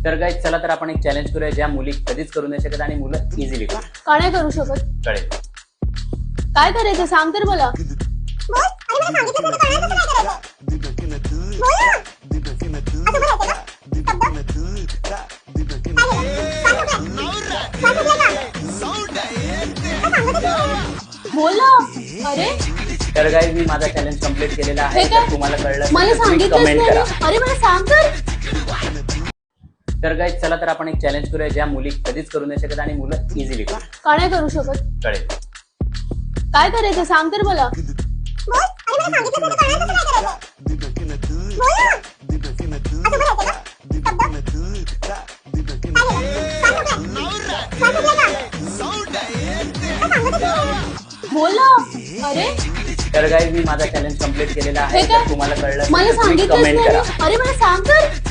तर गाईज चला तर आपण एक चॅलेंज करूया ज्या मुली कधीच करू नाही शकत आणि मुलं इझिली करू का नाही करू शकत? कळेल. काय करायचं सांग तर मला. बोल ना. अरे तर गाईज मी माझा चॅलेंज कम्प्लीट केलेला आहे. हे काय? तर तुम्हाला कळलं मला तर तुम्ही सांगितलंच कमेंट नाही. करा. अरे मला सांग तर. तर गाईज चला तर आपण एक चॅलेंज करूया ज्या मुली कधीच करू नाही शकत आणि मुलं इझिली करू का नाही करू शकत? कळेल. काय करायचं सांग तर मला. बोल ना. अरे तर गाईज मी माझा चॅलेंज कम्प्लीट केलेला आहे. हे काय? तर तुम्हाला कळलं मला तर तुम्ही सांगितलंच कमेंट नाही. करा. अरे मला सांग तर.